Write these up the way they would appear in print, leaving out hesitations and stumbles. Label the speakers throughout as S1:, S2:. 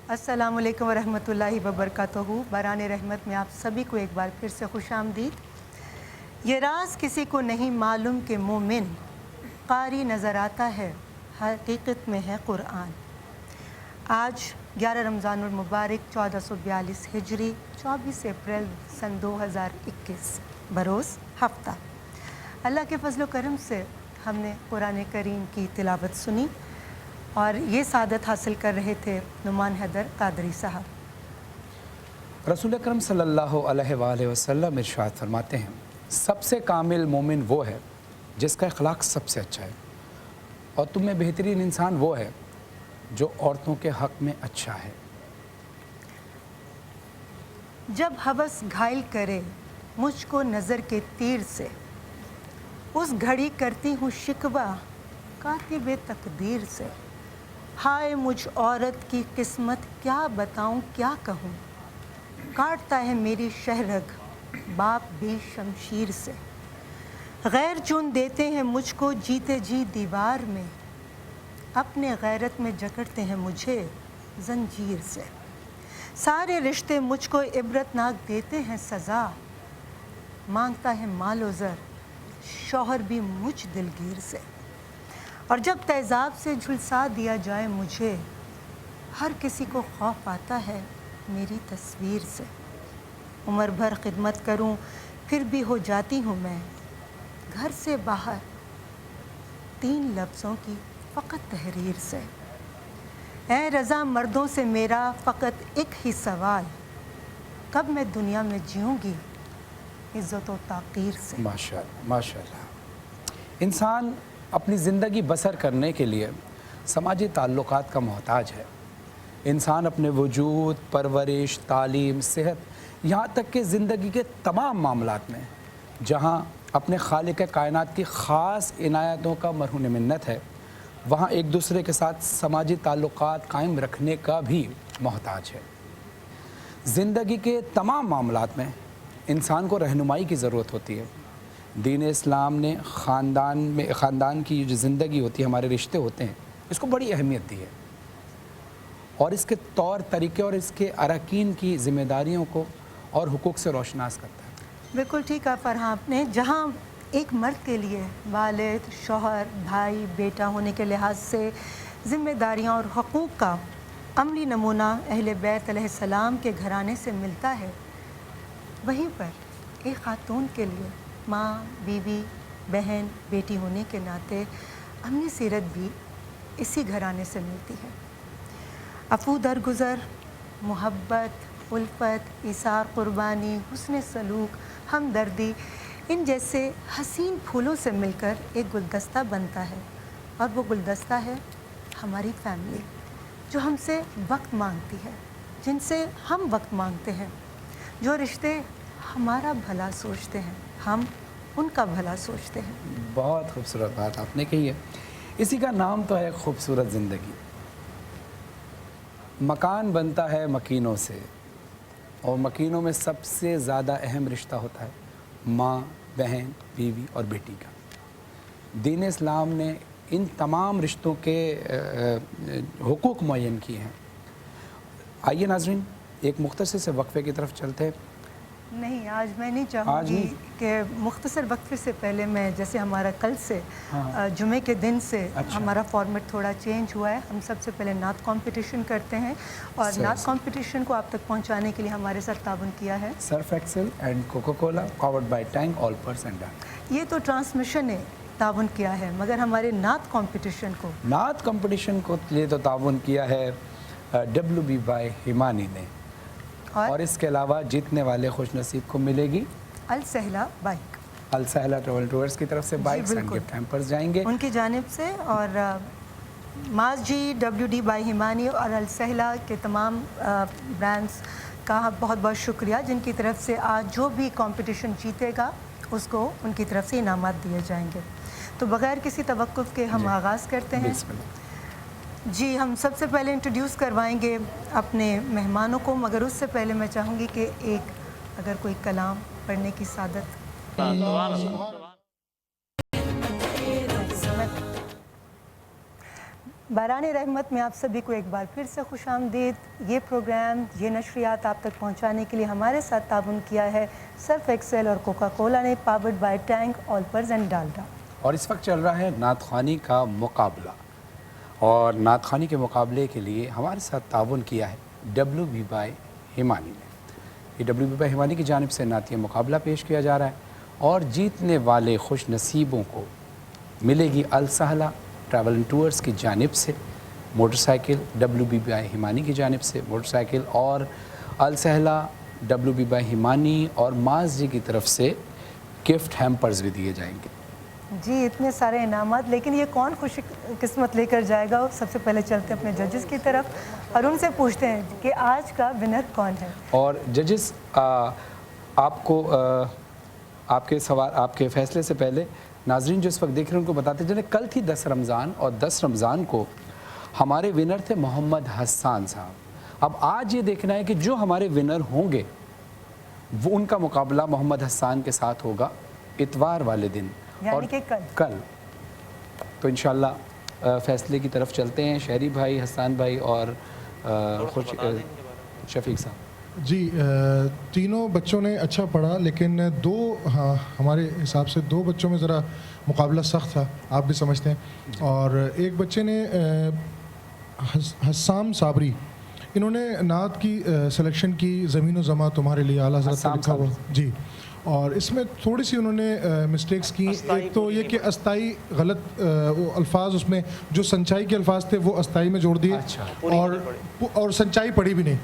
S1: अस्सलाम वालेकुम वरहमतुल्लाहि वबरकातुहू। बरान रहमत में आप सभी को एक बार फिर से खुश आमदीद। ये राज किसी को नहीं मालूम कि मोमिन कारी नज़र आता है, हकीकत में है कुरान। आज 11 रमज़ानुल मुबारक 1442 हिजरी 24 अप्रैल सन 2021 बरोज़ हफ्ता। अल्लाह के फजल करम से हमने कुरान करीम की तिलावत सुनी और ये सादत हासिल कर रहे थे नुमान हैदर कादरी साहब।
S2: रसूल अकरम सल्लल्लाहु अलैहि वसल्लम इरशाद फरमाते हैं, सबसे कामिल मोमिन वो है जिसका अखलाक सबसे अच्छा है, और तुम में बेहतरीन इंसान वो है जो औरतों के हक़ में अच्छा है।
S1: जब हवस घायल करे मुझको नज़र के तीर से, उस घड़ी करती हूँ शिकवा कातिबे तकदीर से। हाय मुझ औरत की किस्मत क्या बताऊँ क्या कहूँ, काटता है मेरी शहरग बाप भी शमशीर से। गैर चुन देते हैं मुझको जीते जी दीवार में, अपने गैरत में जकड़ते हैं मुझे जंजीर से। सारे रिश्ते मुझको इबरतनाक देते हैं सज़ा, मांगता है मालो ज़र शौहर भी मुझ दिलगीर से। और जब तेज़ाब से झुलसा दिया जाए मुझे, हर किसी को खौफ आता है मेरी तस्वीर से। उम्र भर खिदमत करूं फिर भी हो जाती हूँ मैं घर से बाहर 3 लफ्ज़ों की फ़कत तहरीर से। ऐ रज़ा मर्दों से मेरा फ़कत एक ही सवाल, कब मैं दुनिया में जीऊँगी इज़्ज़त व ताक़ीर से।
S2: माशाअल्लाह माशाअल्लाह। इंसान अपनी ज़िंदगी बसर करने के लिए समाजी ताल्लुकात का मोहताज है। इंसान अपने वजूद, परवरिश, तालीम, सेहत, यहाँ तक कि ज़िंदगी के तमाम मामलात में जहाँ अपने खालिक कायनात की ख़ास इनायतों का मरहून मिन्नत है, वहाँ एक दूसरे के साथ समाजी ताल्लुकात कायम रखने का भी मोहताज है। ज़िंदगी के तमाम मामलात में इंसान को रहनुमाई की ज़रूरत होती है। दीन इस्लाम ने ख़ानदान की जो ज़िंदगी होती है, हमारे रिश्ते होते हैं, इसको बड़ी अहमियत दी है और इसके तौर तरीके और इसके अरकान की ज़िम्मेदारियों को और हुकूक से रोशनास करता है।
S1: बिल्कुल ठीक कहा फरहान आपने। जहाँ एक मर्द के लिए वालिद, शौहर, भाई, बेटा होने के लिहाज से ज़िम्मेदारियाँ और हुकूक का अमली नमूना अहले बैत अलैहिस्सलाम के घराने से मिलता है, वहीं पर एक ख़ातून के लिए माँ, बीवी, बहन, बेटी होने के नाते अमली सीरत भी इसी घराने से मिलती है। अफू दरगुज़र, मोहब्बत, उल्फत, इसार, क़ुरबानी, हुस्न सलूक, हमदर्दी, इन जैसे हसीन फूलों से मिलकर एक गुलदस्ता बनता है, और वो गुलदस्ता है हमारी फैमिली, जो हमसे वक्त मांगती है, जिनसे हम वक्त मांगते हैं, जो रिश्ते हमारा भला सोचते हैं, हम उनका भला सोचते हैं।
S2: बहुत खूबसूरत बात आपने कही है। इसी का नाम तो है खूबसूरत ज़िंदगी। मकान बनता है मकीनों से, और मकीनों में सबसे ज़्यादा अहम रिश्ता होता है माँ, बहन, बीवी और बेटी का। दीन इस्लाम ने इन तमाम रिश्तों के हुकूक मुअय्यन किए हैं। आइए नाज़रीन, एक मुख्तसर से वक्फे की तरफ चलते हैं।
S1: नहीं, आज मैं नहीं चाहूँगी कि मुख्तसर वक्फे से पहले मैं, जैसे हमारा कल से जुमे के दिन से हमारा फॉर्मेट थोड़ा चेंज हुआ है। हम सबसे पहले नात कंपटीशन करते हैं, और नात कंपटीशन को आप तक पहुंचाने के लिए हमारे साथ ताउन किया है
S2: Surf Excel and Coca Cola powered by टैंक ऑल पर्स एंड डाक।
S1: ये तो ट्रांसमिशन ने ताउन किया है, मगर हमारे नात कंपटीशन को लिए तो ताउन किया है WBY हिमानी ने, और इसके अलावा जीतने वाले खुश नसीब को मिलेगी अल सहला बाइक।
S2: अल सहला ट्रैवल टूर्स की तरफ से बाइक्स एंड गिफ्ट हैम्पर्स जाएंगे
S1: उनकी जानिब से। और माज जी, WD हिमानी और अल सहला के तमाम ब्रांड्स का बहुत बहुत शुक्रिया, जिनकी तरफ से आज जो भी कंपटीशन जीतेगा उसको उनकी तरफ से इनामात दिए जाएंगे। तो बगैर किसी तवक्कुफ के हम आगाज़ करते हैं। जी, हम सबसे पहले इंट्रोड्यूस करवाएंगे अपने मेहमानों को, मगर उससे पहले मैं चाहूँगी कि एक अगर कोई कलाम पढ़ने की सादत। बारान रहमत में आप सभी को एक बार फिर से खुश आमदीद। ये प्रोग्राम, ये नशरियात आप तक पहुंचाने के लिए हमारे साथ ताउन किया है सर्फ एक्सेल और कोका कोला ने, powered by tank, Olpers and Dalda.
S2: और इस वक्त चल रहा है नात ख़्वानी का मुकाबला, और नात ख़्वानी के मुकाबले के लिए हमारे साथ ताउन किया है WB बाय हिमानी ने। ये WB बाय हिमानी की जानिब से नातिया मुकाबला पेश किया जा रहा है, और जीतने वाले खुश नसीबों को मिलेगी अल सहला ट्रैवल एंड टूर्स की जानिब से मोटरसाइकिल, WB बाय हिमानी की जानिब से मोटरसाइकिल, और अल सहला WB बाय हिमानी और माज जी की तरफ से गिफ्ट हैम्पर्स भी दिए जाएंगे।
S1: जी, इतने सारे इनामात, लेकिन ये कौन खुश किस्मत लेकर जाएगा? सबसे पहले चलते अपने जजेस की तरफ और उनसे पूछते हैं कि आज का विनर कौन है। और
S2: जजेस, आपको आपके सवाल, आपके फैसले से पहले नाजरीन जो इस वक्त देख रहे हैं उनको बताते चलें, कल थी 10 रमज़ान और 10 रमज़ान को हमारे विनर थे मोहम्मद हसन साहब। अब आज ये देखना है कि जो हमारे विनर होंगे वो उनका मुकाबला मोहम्मद हसन के साथ होगा इतवार वाले दिन,
S1: यानी कि कल।
S2: तो इंशाल्लाह फैसले की तरफ चलते हैं। शहरी भाई, हसन भाई और शफीक साहब।
S3: जी, तीनों बच्चों ने अच्छा पढ़ा, लेकिन हमारे हिसाब से दो बच्चों में ज़रा मुकाबला सख्त था, आप भी समझते हैं। और एक बच्चे ने हस्साम साबरी, इन्होंने नात की सिलेक्शन की, ज़मीन व ज़मा तुम्हारे लिए आला हज़रत का लिखा हुआ जी, और इसमें थोड़ी सी उन्होंने मिस्टेक्स की। एक तो ये कि अस्थाई गलत अल्फाज, उसमें जो संचाई के अल्फाज थे वो अस्थाई में जोड़ दिए। अच्छा। और संचाई पढ़ी भी नहीं,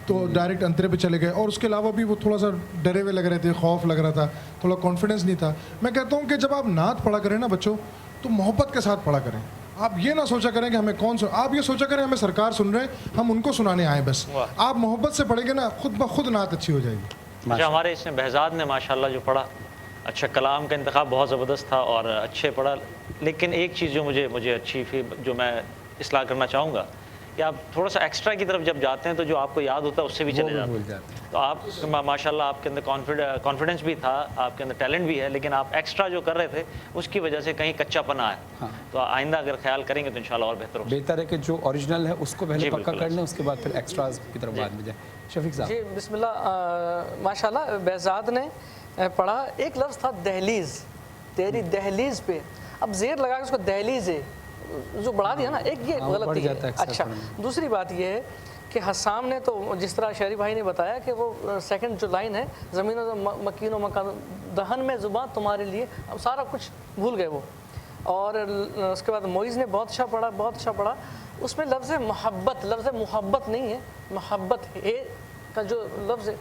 S3: तो डायरेक्ट अंतरे पे चले गए। और उसके अलावा भी वो थोड़ा सा डरे हुए लग रहे थे, खौफ लग रहा था, थोड़ा कॉन्फिडेंस नहीं था। मैं कहता हूँ कि जब आप नात पढ़ा करें ना बच्चों, तो मोहब्बत के साथ पढ़ा करें। आप ये ना सोचा करें कि हमें कौन सुन, आप ये सोचा करें हमें सरकार सुन रहे हैं, हम उनको सुनाने आए बस। आप मोहब्बत से पढ़ेंगे ना, खुद ब खुद नात अच्छी हो जाएगी।
S4: अच्छा, हमारे इसमें बहजाद ने माशाल्लाह जो पढ़ा, अच्छा, कलाम का इंतखाब बहुत ज़बरदस्त था और अच्छे पढ़ा। लेकिन एक चीज़ जो मुझे अच्छी फिर जो मैं इस्लाह करना चाहूँगा कि आप थोड़ा सा एक्स्ट्रा की तरफ जब जाते हैं तो जो आपको याद होता है उससे भी चले जाते हैं। तो आप माशाल्लाह आपके अंदर कॉन्फिडेंस भी था, आपके अंदर टैलेंट भी है, लेकिन आप एक्स्ट्रा जो कर रहे थे उसकी वजह से कहीं कच्चापन आया। हाँ। तो आइंदा अगर ख्याल करेंगे तो इंशाल्लाह और बेहतर
S2: है कि जो ओरिजिनल है उसको पहले पक्का कर लें, उसके बाद फिर एक्स्ट्राज की तरफ बाद में जाए। शफीक साहब
S5: जी, बिस्मिल्लाह। माशाल्लाह बेहजाद ने पढ़ा, एक लफ्ज़ था दहलीज़, तेरी दहलीज़ पे, अब जेर लगा के उसको दहलीज़ है जो बढ़ा दिया ना, एक ये गलती है। अच्छा, दूसरी बात ये है कि हस्साम ने तो जिस तरह शहरी भाई ने बताया कि वो सेकंड जो लाइन है, ज़मीन मकीनो मकान दहन में ज़ुबान तुम्हारे लिए, अब सारा कुछ भूल गए वो। और उसके बाद मोइज़ ने बहुत अच्छा पढ़ा, उसमें लफ्ज़ मोहब्बत नहीं है, मोहब्बत है का जो लफ्ज़ है,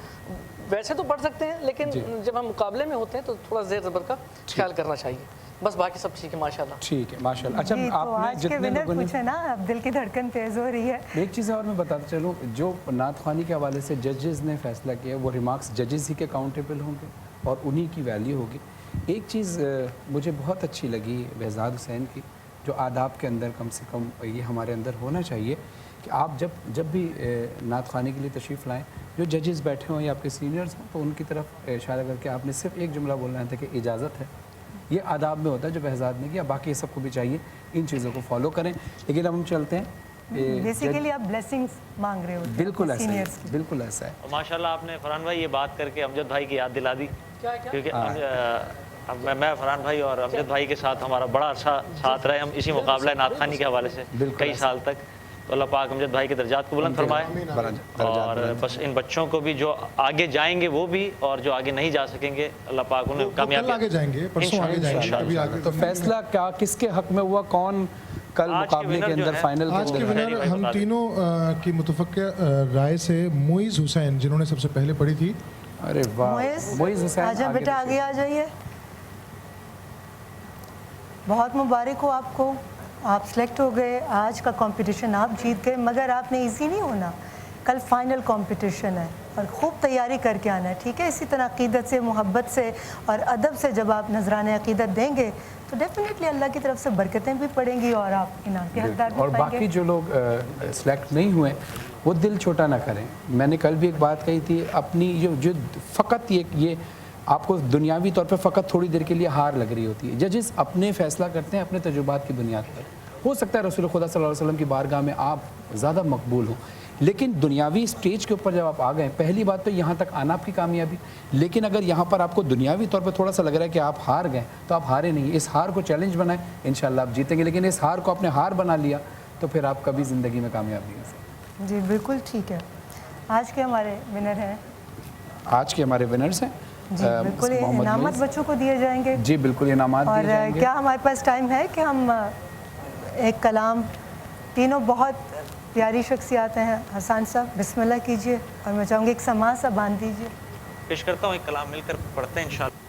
S5: वैसे तो पढ़ सकते हैं, लेकिन जब हम मुकाबले में होते हैं तो थोड़ा ज़ेर ज़बर का ख्याल करना चाहिए। बस बाकी सब ठीक है माशाल्लाह।
S2: ठीक है माशाल्लाह। अच्छा,
S1: आपने जितने लोगों ने पूछा ना, अब दिल की धड़कन तेज हो रही है।
S2: एक चीज़ और मैं बताता चलूँ, जो नात ख़्वानी के हवाले से जजेस ने फैसला किया, वो रिमार्क्स जजेस ही के काउंटेबल होंगे और उन्हीं की वैल्यू होगी। एक चीज़ मुझे बहुत अच्छी लगी बेहजाद हुसैन की, जो आदाब के अंदर कम से कम ये हमारे अंदर होना चाहिए कि आप जब भी नात ख़्वानी के लिए तशरीफ़ लाएँ, जो जजेस बैठे हों या आपके सीनियर्स हों, तो उनकी तरफ इशारा करके आपने सिर्फ एक जुमला बोलना था कि इजाज़त है। ये आदाब में होता है जो बहजाद ने किया, बाकी सबको भी चाहिए इन चीज़ों को फॉलो करें। लेकिन अब हम चलते हैं,
S1: बेसिकली आप ब्लेसिंग्स मांग रहे हो।
S2: बिल्कुल ऐसा है, बिल्कुल ऐसा है।
S4: माशाल्लाह आपने फरहान भाई ये बात करके अमजद भाई की याद दिला दी, क्योंकि मैं फरहान भाई और अमजद भाई के साथ हमारा बड़ा अच्छा साथ रहे, हम इसी मुकाबला नात ख़्वानी के हवाले से कई साल तक। तो अल्लाह पाक अमजद भाई के दर्जात को बुलंद फरमाए, और बस इन बच्चों को भी जो आगे जाएंगे वो भी, और जो आगे नहीं जा सकेंगे अल्लाह पाक उन्हें कामयाबी
S3: आगे जाएंगे, परसों आगे जाएंगे।
S2: तो फैसला क्या किसके हक में हुआ, कौन कल मुकाबले के अंदर फाइनल?
S3: आज के विनर हम तीनों की मुतफ़क्किया राय से मोइज़ हुसैन, जिन्होंने सबसे पहले पढ़ी थी।
S2: अरे वाह, मोइज़ हुसैन,
S1: आजा बेटा आगे आ जाइए। बहुत मुबारक हो आपको, आप सेलेक्ट हो गए, आज का कंपटीशन आप जीत गए। मगर आपने इजी नहीं होना, कल फाइनल कंपटीशन है और खूब तैयारी करके आना है, ठीक है? इसी तरह अक़ीदत से, मोहब्बत से और अदब से जब आप नजराने अक़ीदत देंगे तो डेफिनेटली अल्लाह की तरफ से बरकतें भी पड़ेंगी और आप इनाम के हकदार भी
S2: और बाकी जो लोग सेलेक्ट नहीं हुए वो दिल छोटा ना करें। मैंने कल भी एक बात कही थी, अपनी जो फ़कत ये आपको दुनियावी तौर पे फ़कत थोड़ी देर के लिए हार लग रही होती है। जजेस अपने फ़ैसला करते हैं अपने तजुर्बात की बुनियाद पर, ہو سکتا ہے رسول خدا صلی اللہ علیہ وسلم کی بارگاہ میں آپ زیادہ مقبول ہوں، لیکن دنیاوی سٹیج کے اوپر جب آپ آ گئے، پہلی بات تو یہاں تک آنا آپ کی کامیابی، لیکن اگر یہاں پر آپ کو دنیاوی طور پہ تھوڑا سا لگ رہا ہے کہ آپ ہار گئے تو آپ ہارے نہیں، اس ہار کو چیلنج بنائیں، انشاءاللہ آپ جیتیں گے، لیکن اس ہار کو اپنے ہار بنا لیا تو پھر آپ کبھی زندگی میں کامیاب نہیں ہو سکتے۔
S1: جی بالکل ٹھیک ہے، آج کے ہمارے ونر ہیں،
S2: آج کے ہمارے ونرز ہیں
S1: جی بالکل یہ
S2: محمد
S1: انعامات
S2: معیز۔
S1: بچوں کو دیے جائیں گے،
S2: جی بالکل انعامات
S1: اور
S2: دیے جائیں گے۔
S1: کیا ہمارے پاس ٹائم ہے کہ ہم ایک کلام، تینوں بہت پیاری شخصیات ہیں، حسان صاحب بسم اللہ کیجئے، اور میں چاہوں گی ایک سماع سا باندھ دیجئے۔
S4: پیش کرتا ہوں ایک کلام، مل کر پڑھتے ہیں انشاءاللہ۔